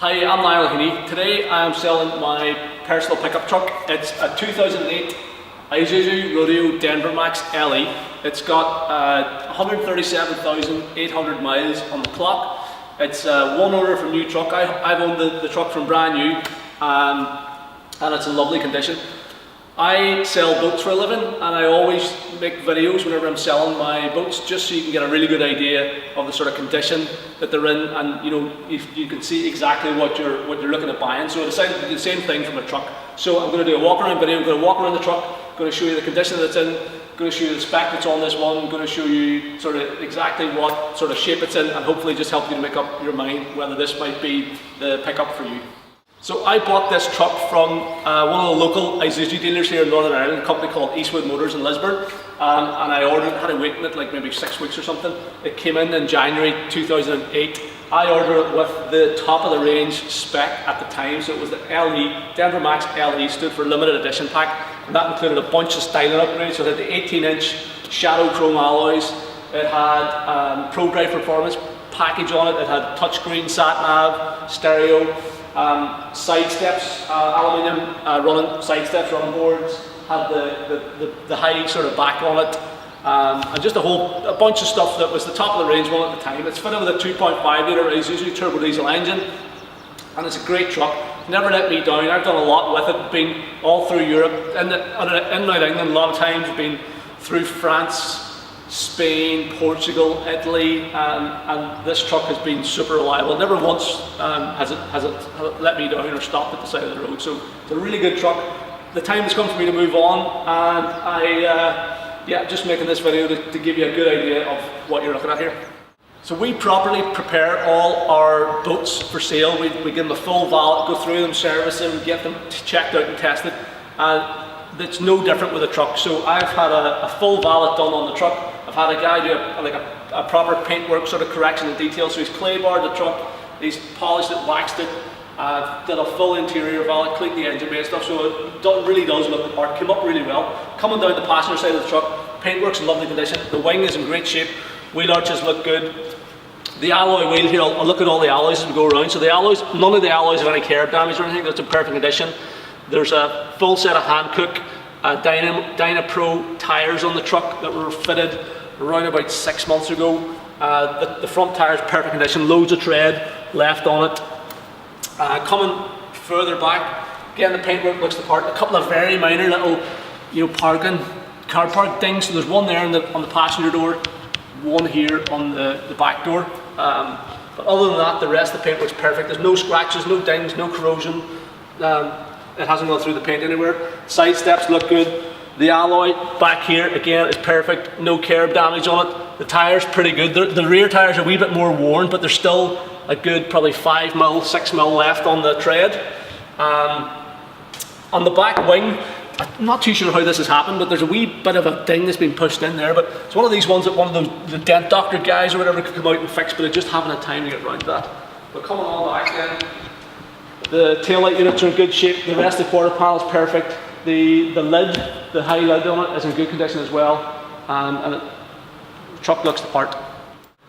Hi, I'm Niall Heaney. Today I am selling my personal pickup truck. It's a 2008 Isuzu Rodeo Denver Max LE. It's got 137,800 miles on the clock. It's one order from new truck. I've owned the truck from brand new, and it's in lovely condition. I sell boats for a living, and I always make videos whenever I'm selling my boats, just so you can get a really good idea of the sort of condition that they're in, and you can see exactly what you're looking at buying. So I decided to do the same thing from a truck. So I'm going to do a walk around video. I'm going to walk around the truck, going to show you the condition that it's in, going to show you the spec that's on this one, I'm going to show you sort of exactly what sort of shape it's in, and hopefully just help you to make up your mind whether this might be the pickup for you. So I bought this truck from one of the local Isuzu dealers here in Northern Ireland, a company called Isuzu Motors in Lisburn, and I ordered, had to wait in it like maybe 6 weeks or something. It came in January 2008. I ordered it with the top of the range spec at the time, so it was the LE, Denver Max LE, stood for limited edition pack, and that included a bunch of styling upgrades. So it had the 18-inch shadow chrome alloys, it had Pro Drive Performance package on it, it had touchscreen sat nav, stereo, side steps, aluminium running side steps, running boards, had the high sort of back on it, and just a bunch of stuff that was the top of the range one at the time. It's fitted with a 2.5 litre Isuzu turbo diesel engine, and it's a great truck. Never let me down. I've done a lot with it, been all through Europe, in and out England a lot of times, been through France, Spain, Portugal, Italy, and this truck has been super reliable. Never once has it let me down or stopped at the side of the road. So it's a really good truck. The time has come for me to move on, and just making this video to give you a good idea of what you're looking at here. So we properly prepare all our boats for sale. We give them a full valet, go through them, service them, get them checked out and tested. It's no different with a truck. So I've had a full valet done on the truck. I've had a guy do a proper paintwork sort of correction and detail. So he's clay barred the truck, he's polished it, waxed it, did a full interior valet, cleaned the engine bay and stuff. So it really does look the part. Came up really well. Coming down the passenger side of the truck, paintwork's in lovely condition. The wing is in great shape. Wheel arches look good. The alloy wheel here, I'll look at all the alloys as we go around. So the alloys, none of the alloys have any curb damage or anything. That's in perfect condition. There's a full set of Hankook Dyna Pro tyres on the truck that were fitted around about 6 months ago. The front tyre is perfect condition, loads of tread left on it. Coming further back, again the paintwork looks the part. A couple of very minor little, car park things. So there's one there on the passenger door, one here on the back door. But other than that, the rest of the paintwork's perfect. There's no scratches, no dings, no corrosion. It hasn't gone through the paint anywhere. Side steps look good. The alloy back here, again, is perfect. No curb damage on it. The tyres pretty good. The rear tyres are a wee bit more worn, but there's still a good probably 5 mil, 6 mil left on the tread. On the back wing, I'm not too sure how this has happened, but there's a wee bit of a ding that's been pushed in there. But it's one of these ones that one of the dent doctor guys or whatever could come out and fix, but they just haven't had time to get around to that. But coming on back then, the taillight units are in good shape. The rest of the quarter panel is perfect. The lid, the high lid on it is in good condition as well, and the truck looks the part.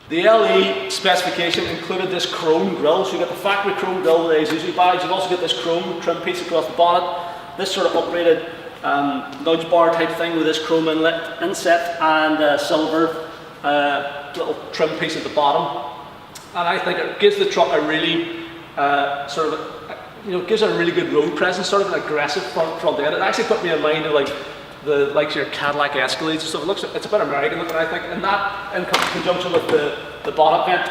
The LE specification included this chrome grille, so you got the factory chrome grille with the Isuzu badge. You've also got this chrome trim piece across the bonnet, this sort of upgraded nudge bar type thing with this chrome inset and silver little trim piece at the bottom. And I think it gives the truck a really gives it a really good road presence, sort of an aggressive front end. It actually put me in mind of like your Cadillac Escalades and stuff. It's a bit American looking, I think, and that in conjunction with the bonnet vent,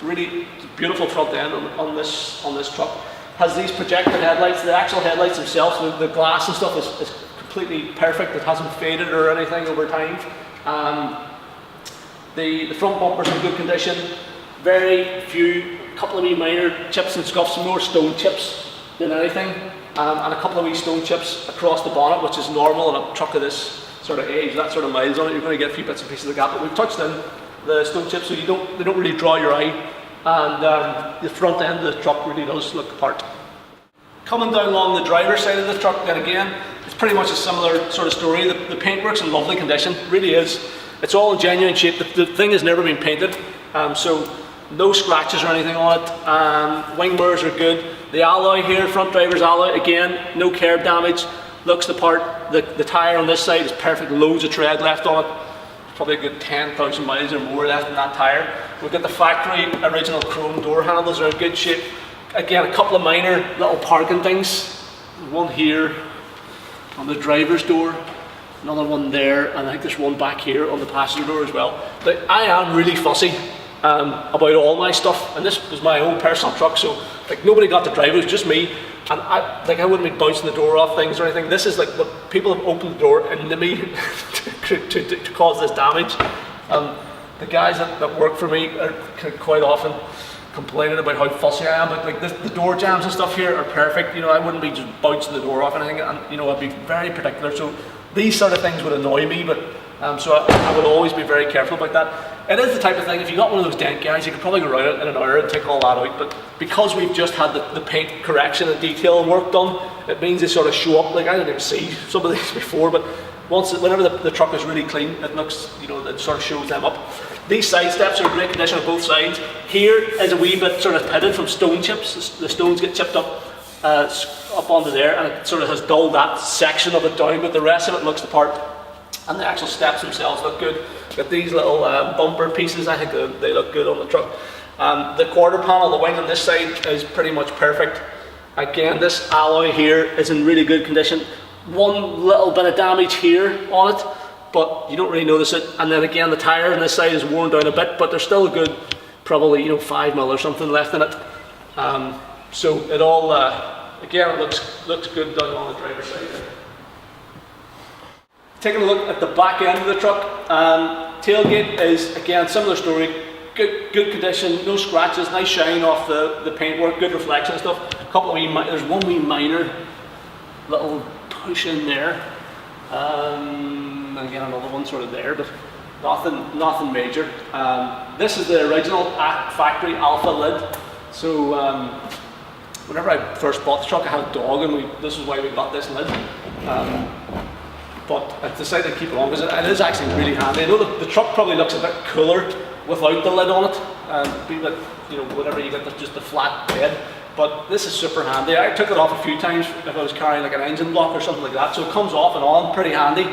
really beautiful front end on this truck. Has these projector headlights. The actual headlights themselves, the glass and stuff is completely perfect. It hasn't faded or anything over time. The front bumper's in good condition. Very few, couple of wee minor chips and scuffs, more stone chips than anything, and a couple of wee stone chips across the bonnet, which is normal in a truck of this sort of age, that sort of miles on it. You're going to get a few bits and pieces of that, but we've touched in the stone chips, so they don't really draw your eye, and the front end of the truck really does look the part. Coming down along the driver's side of the truck, then again, it's pretty much a similar sort of story. The paintwork's in lovely condition, really is. It's all in genuine shape. The thing has never been painted, so no scratches or anything on it. Wing mirrors are good. The alloy here, front driver's alloy, again, no curb damage, looks the part. The tyre on this side is perfect, loads of tread left on it. Probably a good 10,000 miles or more left in that tyre. We've got the factory original chrome door handles, are in good shape. Again, a couple of minor little parking things. One here on the driver's door, another one there, and I think there's one back here on the passenger door as well. Like, I am really fussy about all my stuff, and this was my own personal truck, so like nobody got to drive it, it was just me. And I wouldn't be bouncing the door off things or anything. This is like what people have opened the door into me to cause this damage. The guys that work for me are quite often complaining about how fussy I am, but like the door jams and stuff here are perfect. You know, I wouldn't be just bouncing the door off anything, and you know, I'd be very particular. So these sort of things would annoy me, but so I would always be very careful about that. It is the type of thing, if you got one of those dent guys, you could probably go around it in an hour and take all that out, but because we've just had the paint correction and detail work done, it means they sort of show up. Like, I didn't even see some of these before, but whenever the truck is really clean, it looks, you know, it sort of shows them up. These side steps are in great condition on both sides. Here is a wee bit sort of pitted from stone chips. The stones get chipped up onto there, and it sort of has dulled that section of it down, but the rest of it looks the part. And the actual steps themselves look good. Got these little bumper pieces, I think they look good on the truck. The quarter panel, the wing on this side is pretty much perfect. Again, this alloy here is in really good condition. One little bit of damage here on it, but you don't really notice it. And then again, the tyre on this side is worn down a bit, but there's still a good, probably, you know, 5 mil or something left in it. So it all, again, it looks good down on the driver's side there. Taking a look at the back end of the truck, tailgate is, again, similar story, good condition, no scratches, nice shine off the paintwork, good reflection and stuff. A couple of there's one wee minor little push in there, and again another one sort of there, but nothing major. This is the original factory Alpha lid, so whenever I first bought the truck I had a dog, and this is why we got this lid. But I decided to keep it on because it is actually really handy. I know the truck probably looks a bit cooler without the lid on it, be that, you know, whatever you get, just the flat bed. But this is super handy. I took it off a few times if I was carrying like an engine block or something like that, so it comes off and on pretty handy.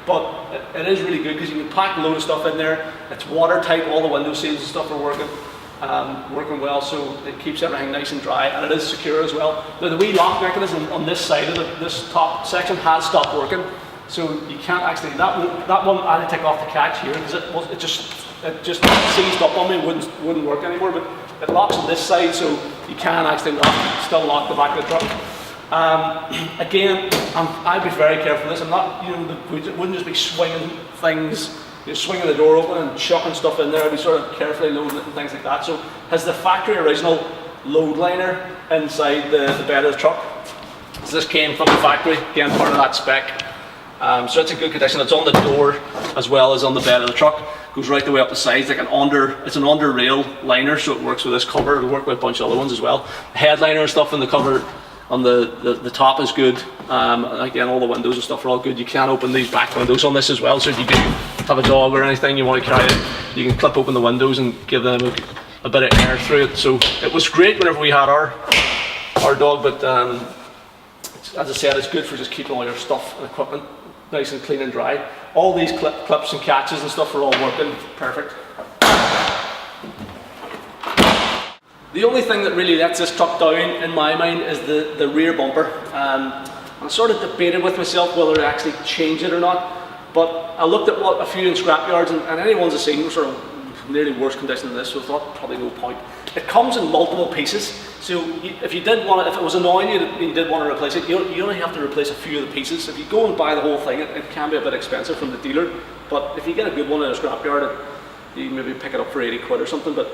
But it is really good because you can pack a load of stuff in there. It's watertight, all the window seals and stuff are working well, so it keeps everything nice and dry, and it is secure as well. Now, the wee lock mechanism on this side of this top section has stopped working. So you can't actually, that one I had to take off the catch here because it just seized up on me, wouldn't work anymore, but it locks on this side, so you can actually still lock the back of the truck. Again, I'd be very careful with this. I'm not, you know, we wouldn't just be swinging things, you know, swinging the door open and chucking stuff in there. I'd be sort of carefully loading it and things like that. So has the factory original load liner inside the bed of the truck. So this came from the factory, again part of that spec. So it's in good condition. It's on the door as well as on the bed of the truck. Goes right the way up the sides, like it's an under rail liner, so it works with this cover. It'll work with a bunch of other ones as well. The headliner and stuff in the cover on the top is good. Again, all the windows and stuff are all good. You can open these back windows on this as well, so if you do have a dog or anything you want to carry it, you can clip open the windows and give them a bit of air through it. So it was great whenever we had our dog, but as I said, it's good for just keeping all your stuff and equipment nice and clean and dry. All these clips and catches and stuff are all working perfect. The only thing that really lets this truck down in my mind is the rear bumper. I sort of debated with myself whether to actually change it or not, but I looked at a few in scrapyards, and any ones I've seen were sort of nearly worse condition than this, so I thought probably no point. It comes in multiple pieces, so if you did want it, if it was annoying you and you did want to replace it, you only have to replace a few of the pieces. If you go and buy the whole thing, it can be a bit expensive from the dealer, but if you get a good one in a scrapyard, you can maybe pick it up for 80 quid or something. But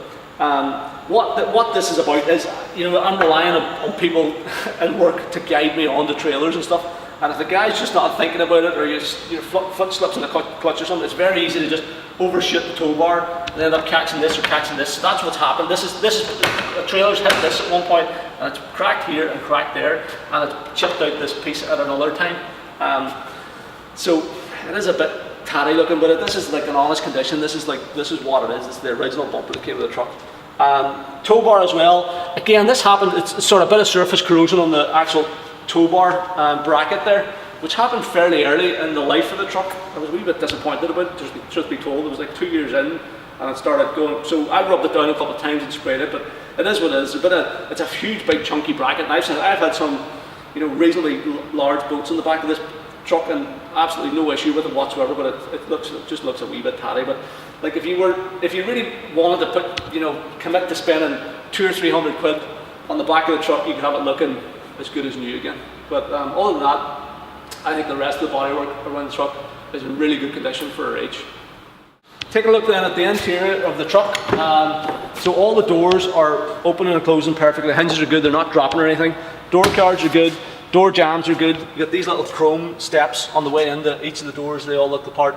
what this is about is, you know, I'm relying on people at work to guide me on the trailers and stuff. And if the guy's just not thinking about it, or your foot slips in the clutch or something, it's very easy to just overshoot the tow bar and end up catching this or catching this. So that's what's happened. This is the trailer's hit this at one point, and it's cracked here and cracked there, and it's chipped out this piece at another time. So it is a bit tatty looking, but this is like an honest condition. This is what it is. It's the original bumper that came with the truck. Tow bar as well. Again, this happened, it's sort of a bit of surface corrosion on the actual tow bar bracket there, which happened fairly early in the life of the truck. I was a wee bit disappointed about it, truth be told. It was like 2 years in and it started going, so I rubbed it down a couple of times and sprayed it, but it is what it is. It's a huge, big, chunky bracket, and I've had some, reasonably large bolts in the back of this truck and absolutely no issue with it whatsoever, but it just looks a wee bit tatty. But like if you really wanted to put, commit to spending 200 or 300 quid on the back of the truck, you could have it looking as good as new again. But other than that, I think the rest of the bodywork around the truck is in really good condition for our age. Take a look then at the interior of the truck. So all the doors are opening and closing perfectly. The hinges are good, they're not dropping or anything. Door cards are good, door jambs are good. You got these little chrome steps on the way into each of the doors, they all look the part.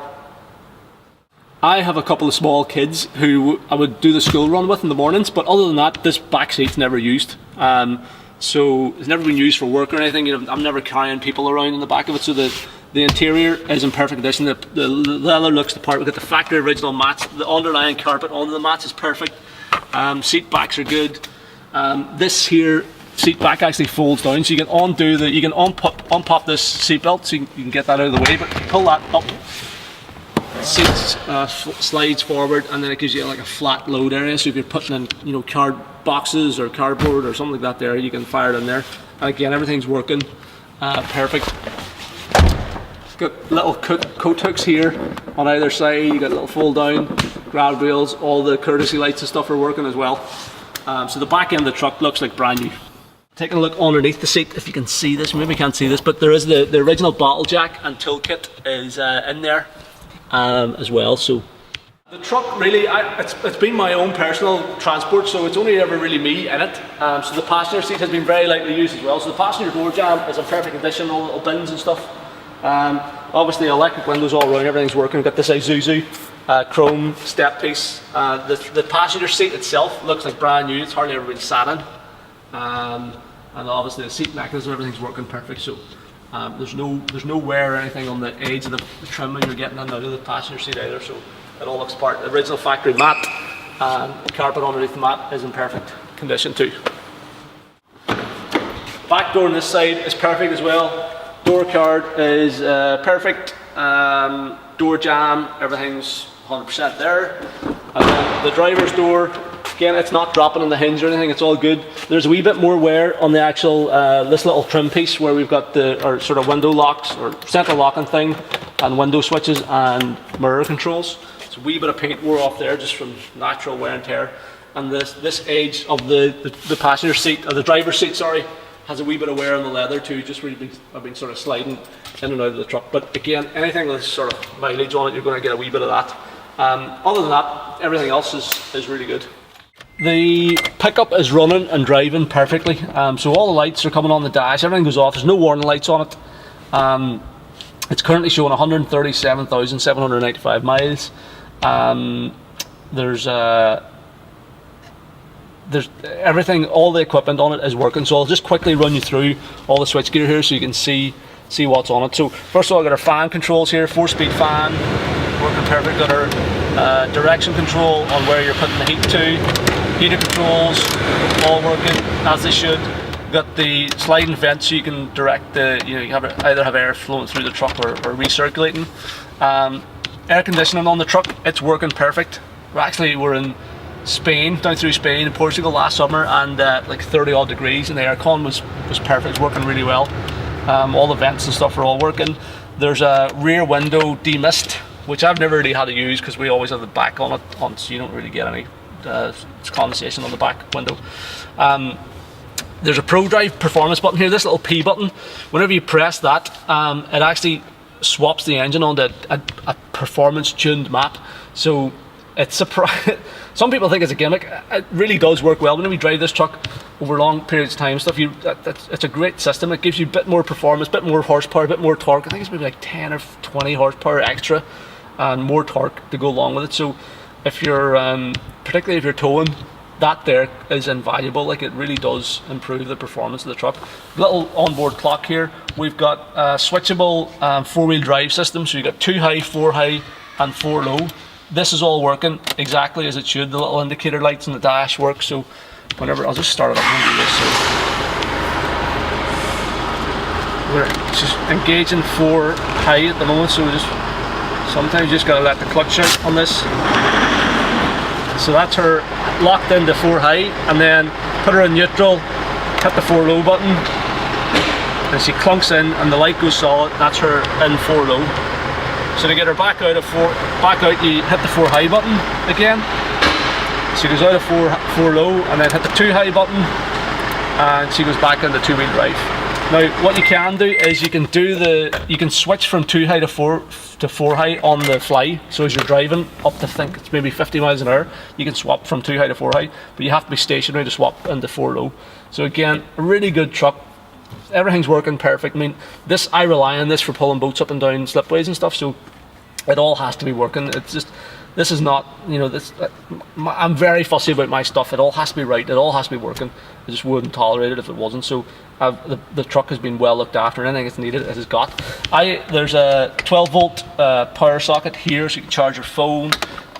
I have a couple of small kids who I would do the school run with in the mornings, but other than that, this back seat's never used. So it's never been used for work or anything. I'm never carrying people around in the back of it, so the interior is in perfect condition. The leather looks the part. We've got the factory original mats. The underlying carpet under the mats is perfect. Seat backs are good. This here seat back actually folds down, so you can unpop this seat belt, so you can get that out of the way. But you pull that up, seat slides forward, and then it gives you like a flat load area. So if you're putting in card boxes or cardboard or something like that, there you can fire it in there. And again, everything's working perfect. Got little coat hooks here on either side. You got little fold down grab rails. All the courtesy lights and stuff are working as well. So the back end of the truck looks like brand new. Taking a look underneath the seat, if you can see this, maybe you can't see this, but there is the original bottle jack and tool kit is in there as well. So the truck really, it's been my own personal transport, so it's only ever really me in it. So the passenger seat has been very lightly used as well. So the passenger door jamb is in perfect condition, all the little bins and stuff. Obviously electric windows all around, everything's working. We've got this Isuzu chrome step piece. The passenger seat itself looks like brand new, it's hardly ever been sat in. And obviously the seat mechanism, everything's working perfect. So there's no wear or anything on the edge of the trim when you're getting in and out of the passenger seat either. So it all looks part. The original factory mat and the carpet underneath the mat is in perfect condition too. Back door on this side is perfect as well. Door card is perfect. Door jamb, everything's 100% there. And then the driver's door, again, it's not dropping on the hinge or anything, it's all good. There's a wee bit more wear on the actual, this little trim piece where we've got our sort of window locks or central locking thing and window switches and mirror controls. It's a wee bit of paint wore off there just from natural wear and tear. And this edge of the passenger seat, or the driver's seat, sorry, has a wee bit of wear on the leather too, just where I've been sort of sliding in and out of the truck. But again, anything with sort of mileage on it, you're going to get a wee bit of that. Other than that, everything else is really good. The pickup is running and driving perfectly. So all the lights are coming on the dash, everything goes off, there's no warning lights on it. It's currently showing 137,795 miles. There's everything, all the equipment on it is working. So I'll just quickly run you through all the switchgear here so you can see what's on it. So first of all, I've got our fan controls here, 4-speed fan, working perfect. Got our direction control on where you're putting the heat to. Heater controls, all working as they should. Got the sliding vent so you can direct you either have air flowing through the truck or recirculating. Air conditioning on the truck, it's working perfect. We're in Spain, down through Spain and Portugal last summer, and like 30 odd degrees, and the aircon was perfect, it's working really well. All the vents and stuff are all working. There's a rear window demist, which I've never really had to use because we always have the back on it, so you don't really get any condensation on the back window. There's a ProDrive performance button here, this little P button. Whenever you press that, it actually swaps the engine onto a performance tuned map. So it's some people think it's a gimmick. It really does work well. Whenever you drive this truck over long periods of time and stuff, it's a great system. It gives you a bit more performance, a bit more horsepower, a bit more torque. I think it's maybe like 10 or 20 horsepower extra and more torque to go along with it. So if you're, particularly if you're towing, that there is invaluable. Like, it really does improve the performance of the truck. Little onboard clock here. We've got a switchable 4-wheel drive system. So you've got 2 high, 4 high and 4 low. this is all working exactly as it should. The little indicator lights in the dash work, so whenever, I'll just start it up and do this. So we're just engaging 4 high at the moment, so we just sometimes you just gotta let the clutch out on this. So that's her locked into 4 high, and then put her in neutral, hit the 4 low button, and she clunks in and the light goes solid. That's her in 4 low. So to get her back out, you hit the 4 high button again. She goes out of 4 low, and then hit the 2 high button, and she goes back into 2-wheel drive. Now, what you can do is you can switch from 2 high to 4 high on the fly. So as you're driving up to, I think it's maybe 50 miles an hour, you can swap from 2 high to 4 high, but you have to be stationary to swap into 4 low. So again, a really good truck. Everything's working perfect. I mean, I rely on this for pulling boats up and down slipways and stuff, so it all has to be working. It's just, this is not, you know, I'm very fussy about my stuff. It all has to be right, it all has to be working. I just wouldn't tolerate it if it wasn't. So the truck has been well looked after, and anything it's needed it has got. There's a 12 volt power socket here, so you can charge your phone.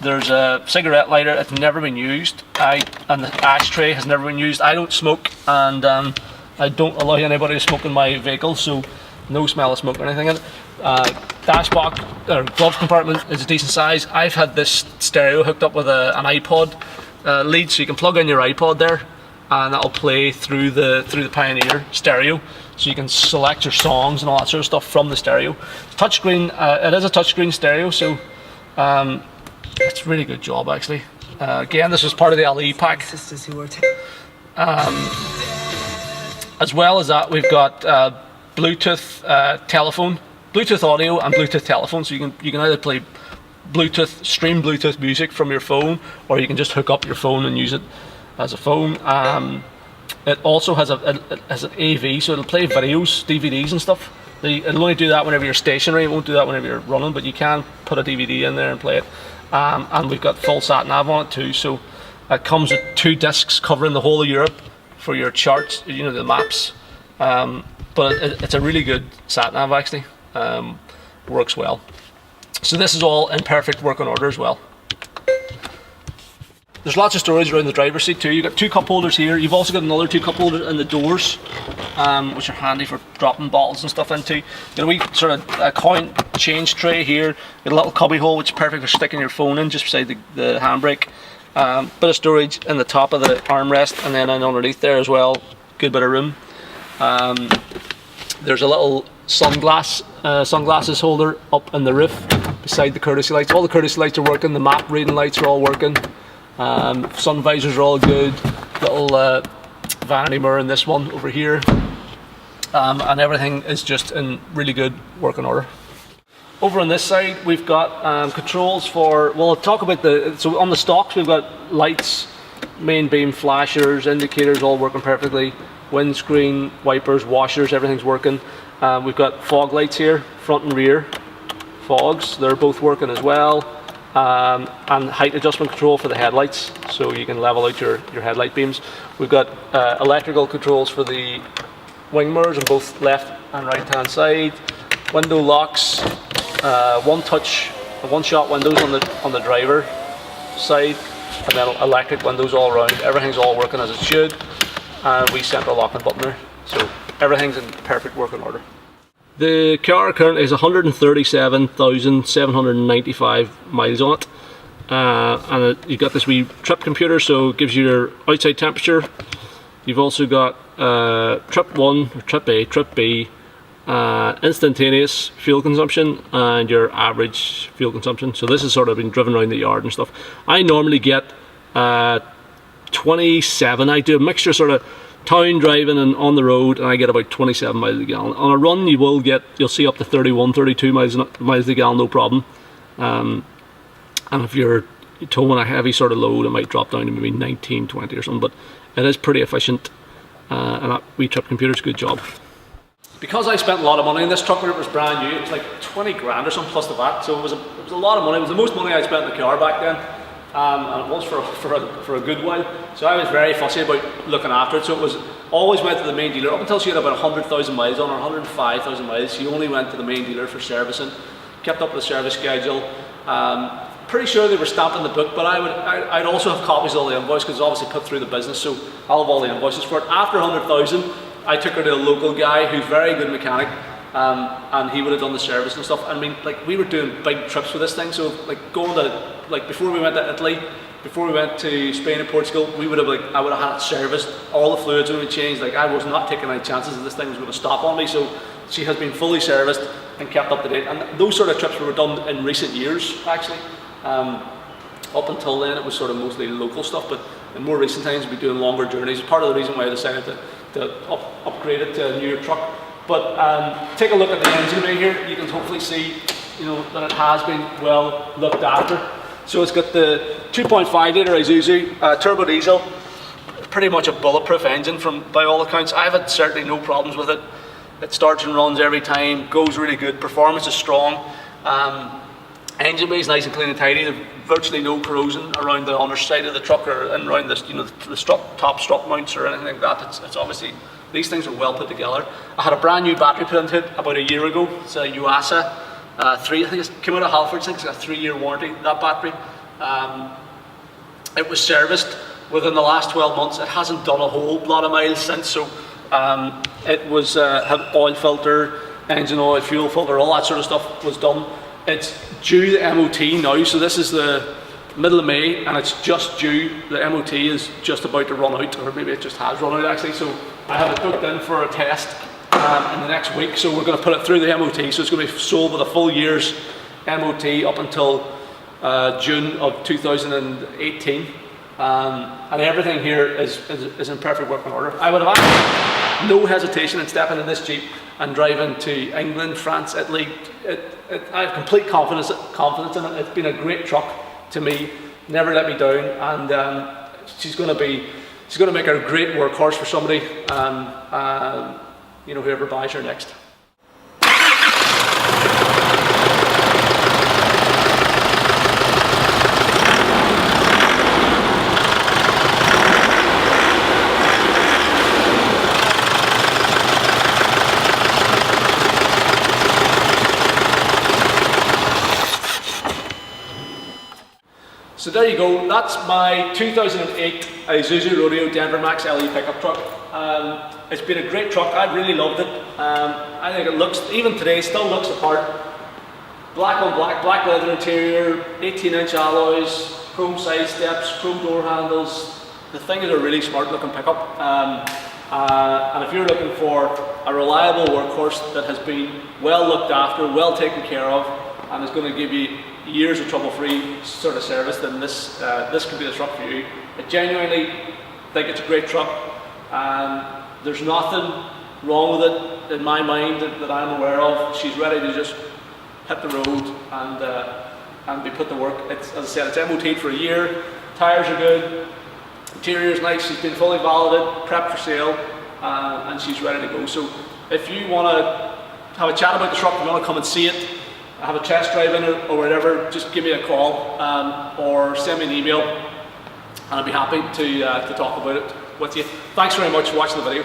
There's a cigarette lighter, it's never been used. And the ashtray has never been used. I don't smoke, and I don't allow anybody to smoke in my vehicle, so no smell of smoke or anything in it. Dashbox or glove compartment is a decent size. I've had this stereo hooked up with an iPod lead, so you can plug in your iPod there, and that'll play through the Pioneer stereo, so you can select your songs and all that sort of stuff from the stereo. Touchscreen, it is a touchscreen stereo, so it's a really good job actually. Again, this was part of the LE pack. As well as that, we've got Bluetooth telephone, Bluetooth audio and Bluetooth telephone, so you can either play Bluetooth, stream Bluetooth music from your phone, or you can just hook up your phone and use it as a phone. It also has an AV, so it'll play videos, DVDs and stuff. It'll only do that whenever you're stationary, it won't do that whenever you're running, but you can put a DVD in there and play it. And we've got full sat nav on it too, so it comes with 2 discs covering the whole of Europe for your charts, you know, the maps. But it's a really good sat nav actually. Works well. So this is all in perfect working order as well. There's lots of storage around the driver's seat too. You've got 2 cup holders here. You've also got another 2 cup holders in the doors, which are handy for dropping bottles and stuff into. Got a wee sort of a coin change tray here. Got a little cubby hole which is perfect for sticking your phone in just beside the handbrake. Bit of storage in the top of the armrest, and then underneath there as well. Good bit of room. There's a little sunglasses holder up in the roof beside the courtesy lights. All the courtesy lights are working. The map reading lights are all working. Sun visors are all good. Little vanity mirror in this one over here, and everything is just in really good working order. Over on this side, we've got controls for. Well, I'll talk about so on the stocks we've got lights, main beam, flashers, indicators, all working perfectly. Windscreen, wipers, washers, everything's working. We've got fog lights here, front and rear fogs. They're both working as well. And height adjustment control for the headlights, so you can level out your headlight beams. We've got electrical controls for the wing mirrors on both left and right hand side. Window locks, one-shot windows on the driver side, and then electric windows all around. Everything's all working as it should, and we central locking button there, so everything's in perfect working order. The car currently has 137,795 miles on it, and you've got this wee trip computer, so it gives you your outside temperature. You've also got trip 1, trip A, trip B, instantaneous fuel consumption, and your average fuel consumption. So this has sort of been driven around the yard and stuff. I normally get 27. I do a mixture sort of town driving and on the road, and I get about 27 miles a gallon. On a run you'll see up to 31, 32 miles a gallon, no problem. And if you're towing a heavy sort of load, it might drop down to maybe 19, 20 or something, but it is pretty efficient, and that wee trip computer's a good job. Because I spent a lot of money on this truck when it was brand new, it was like 20 grand or something plus the VAT, so it was a lot of money. It was the most money I spent in the car back then. And it was for a good while, so I was very fussy about looking after it. So it was always went to the main dealer up until she had about 100,000 miles on, or 105,000 miles. She only went to the main dealer for servicing, kept up with the service schedule. pretty sure they were stamped in the book, but I'd also have copies of all the invoices because it's obviously put through the business, so I'll have all the invoices for it. After 100,000, I took her to a local guy who's a very good mechanic, and he would have done the service and stuff. I mean, like, we were doing big trips with this thing, so like going to, like, before we went to Italy, before we went to Spain and Portugal, I would have had it serviced, all the fluids would have changed. Like, I was not taking any chances that this thing was going to stop on me, so she has been fully serviced and kept up to date. And those sort of trips were done in recent years, actually. Up until then, it was sort of mostly local stuff, but in more recent times, we've been doing longer journeys. Part of the reason why I decided to upgrade it to a newer truck. But take a look at the engine bay here. You can hopefully see, you know, that it has been well looked after. So it's got the 2.5 litre Isuzu turbo diesel, pretty much a bulletproof engine by all accounts. I've had certainly no problems with it. It starts and runs every time, goes really good, performance is strong. Engine bay is nice and clean and tidy. There's virtually no corrosion around the underside of the truck or and around this, you know, the top strut mounts or anything like that. It's obviously, these things are well put together. I had a brand new battery put into it about a year ago. It's a Yuasa 3, I think it came out of Halfords. I think it's got a 3-year warranty, that battery. It was serviced within the last 12 months. It hasn't done a whole lot of miles since, so it was had oil filter, engine oil, fuel filter, all that sort of stuff was done. It's due the MOT now, so this is the middle of May, and it's just due. The MOT is just about to run out, or maybe it just has run out actually. So I have it booked in for a test in the next week. So we're going to put it through the MOT. So it's going to be sold with a full year's MOT up until June of 2018, and everything here is in perfect working order. I would have had no hesitation in stepping in this Jeep and driving to England, France, Italy. I have complete confidence in it. It's been a great truck to me, never let me down, and she's going to make her a great workhorse for somebody, you know, whoever buys her next. So there you go, that's my 2008 Isuzu Rodeo Denver Max LE pickup truck. It's been a great truck, I really loved it. I think it looks, even today, still looks the part. Black on black, black leather interior, 18-inch alloys, chrome side steps, chrome door handles. The thing is a really smart looking pickup. And if you're looking for a reliable workhorse that has been well looked after, well taken care of, and is going to give you years of trouble-free sort of service, then this could be the truck for you. I genuinely think it's a great truck, and there's nothing wrong with it in my mind that I'm aware of. She's ready to just hit the road and be put to work. It's, as I said, it's MOT'd for a year, tyres are good, interior's nice, she's been fully validated, prepped for sale, and she's ready to go. So if you want to have a chat about the truck, if you want to come and see it, have a test drive in it or whatever, just give me a call or send me an email, and I'd be happy to talk about it with you. Thanks very much for watching the video.